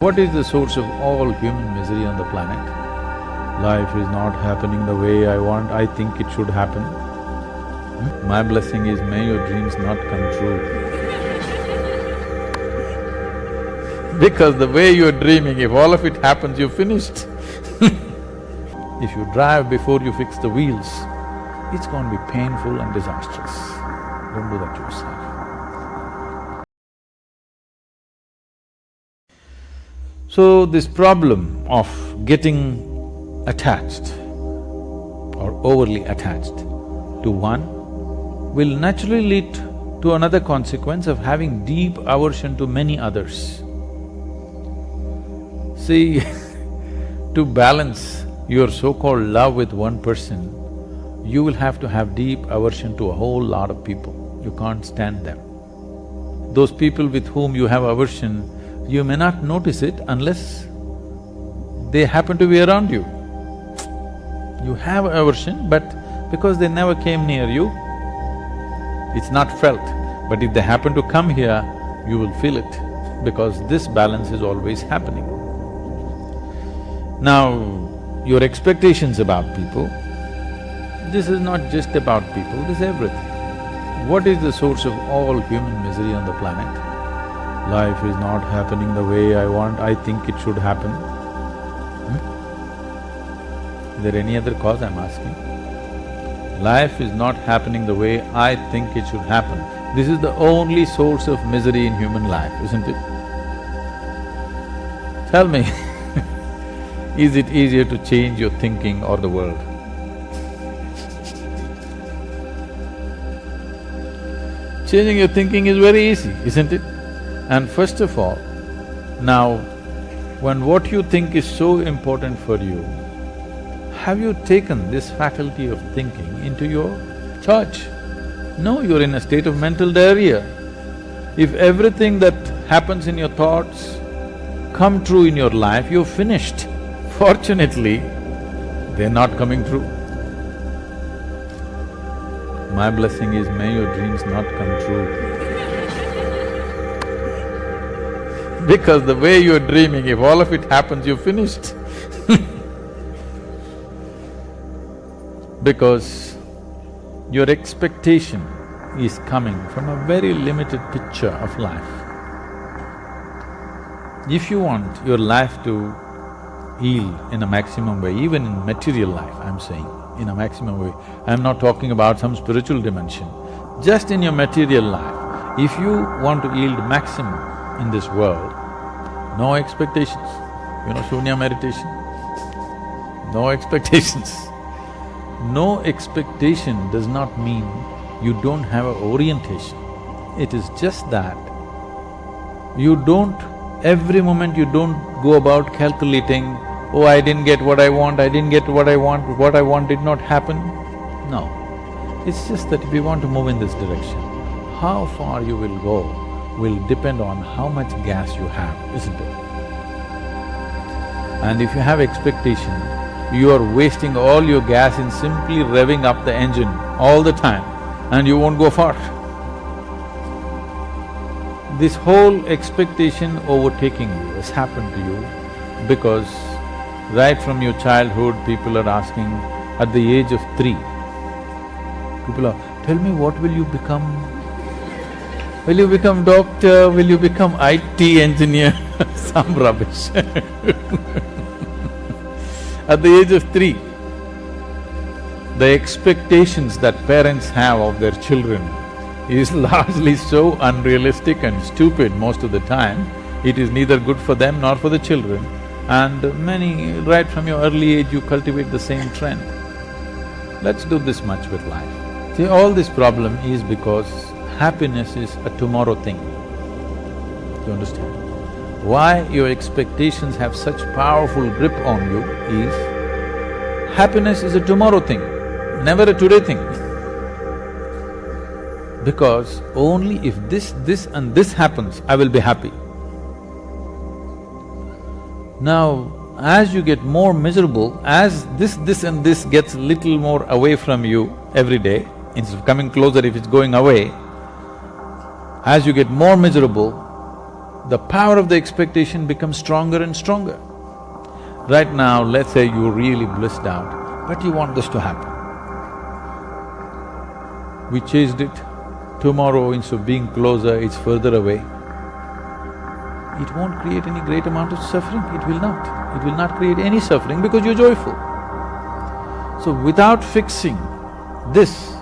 What is the source of all human misery on the planet? Life is not happening the way I want, I think it should happen. My blessing is, may your dreams not come true. Because the way you're dreaming, if all of it happens, you're finished. If you drive before you fix the wheels, it's going to be painful and disastrous. Don't do that to yourself. So this problem of getting attached or overly attached to one will naturally lead to another consequence of having deep aversion to many others. See, to balance your so-called love with one person, you will have to have deep aversion to a whole lot of people. You can't stand them. Those people with whom you have aversion, you may not notice it unless they happen to be around you. You have aversion, but because they never came near you, it's not felt. But if they happen to come here, you will feel it, because this balance is always happening. Now, your expectations about people, this is not just about people, this is everything. What is the source of all human misery on the planet? Life is not happening the way I want, I think it should happen. Is there any other cause I'm asking? Life is not happening the way I think it should happen. This is the only source of misery in human life, isn't it? Tell me, is it easier to change your thinking or the world? Changing your thinking is very easy, isn't it? And first of all, now, when what you think is so important for you, have you taken this faculty of thinking into your charge? No, you're in a state of mental diarrhea. If everything that happens in your thoughts come true in your life, you're finished. Fortunately, they're not coming true. My blessing is, may your dreams not come true. Because the way you're dreaming, if all of it happens, you're finished. Because your expectation is coming from a very limited picture of life. If you want your life to heal in a maximum way, even in material life, I'm saying, in a maximum way, I'm not talking about some spiritual dimension, just in your material life, if you want to yield maximum in this world, no expectations. You know Shunya meditation? No expectations. No expectation does not mean you don't have an orientation. It is just that you don't… every moment you don't go about calculating, oh, I didn't get what I want, I didn't get what I want did not happen. No, it's just that if you want to move in this direction, how far you will go will depend on how much gas you have, isn't it? And if you have expectation, you are wasting all your gas in simply revving up the engine all the time and you won't go far. This whole expectation overtaking you has happened to you because right from your childhood, people are asking, at the age of 3, people are, tell me, what will you become? Will you become doctor? Will you become IT engineer? Some rubbish. At the age of 3, the expectations that parents have of their children is largely so unrealistic and stupid most of the time. It is neither good for them nor for the children, and many… right from your early age you cultivate the same trend. Let's do this much with life. See, all this problem is because happiness is a tomorrow thing. Do you understand? Why your expectations have such powerful grip on you is, happiness is a tomorrow thing, never a today thing. Because only if this and this happens, I will be happy. Now, as you get more miserable, as this and this gets little more away from you every day, instead of coming closer if it's going away, as you get more miserable, the power of the expectation becomes stronger and stronger. Right now, let's say you're really blissed out, but you want this to happen. We chased it. Tomorrow, instead of being closer, it's further away. It won't create any great amount of suffering, it will not. It will not create any suffering because you're joyful. So without fixing this,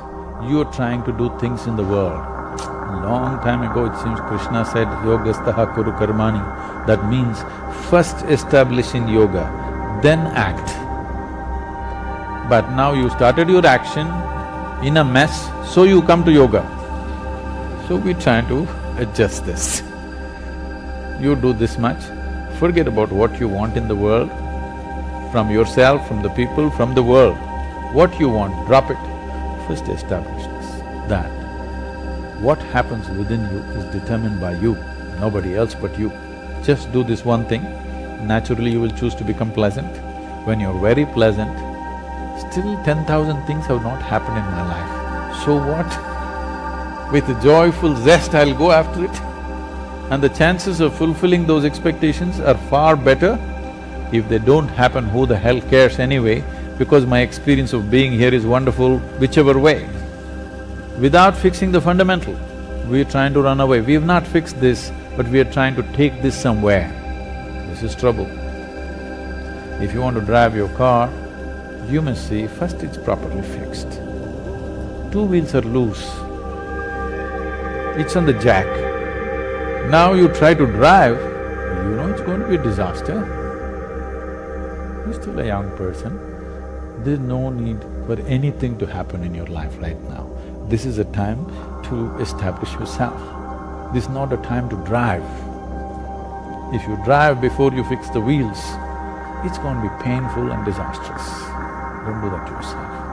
you're trying to do things in the world. Long time ago, it seems Krishna said, yogastaha kuru karmani. That means first establish in yoga, then act. But now you started your action in a mess, so you come to yoga. So we're trying to adjust this. You do this much, forget about what you want in the world, from yourself, from the people, from the world. What you want, drop it. First establish this, that what happens within you is determined by you, nobody else but you. Just do this one thing, naturally you will choose to become pleasant. When you're very pleasant, still 10,000 things have not happened in my life. So what? With a joyful zest, I'll go after it. And the chances of fulfilling those expectations are far better. If they don't happen, who the hell cares anyway, because my experience of being here is wonderful whichever way. Without fixing the fundamental, we're trying to run away. We have not fixed this, but we are trying to take this somewhere. This is trouble. If you want to drive your car, you must see first it's properly fixed. Two wheels are loose, it's on the jack. Now you try to drive, you know it's going to be a disaster. You're still a young person. There's no need for anything to happen in your life right now. This is a time to establish yourself. This is not a time to drive. If you drive before you fix the wheels, it's going to be painful and disastrous. Don't do that to yourself.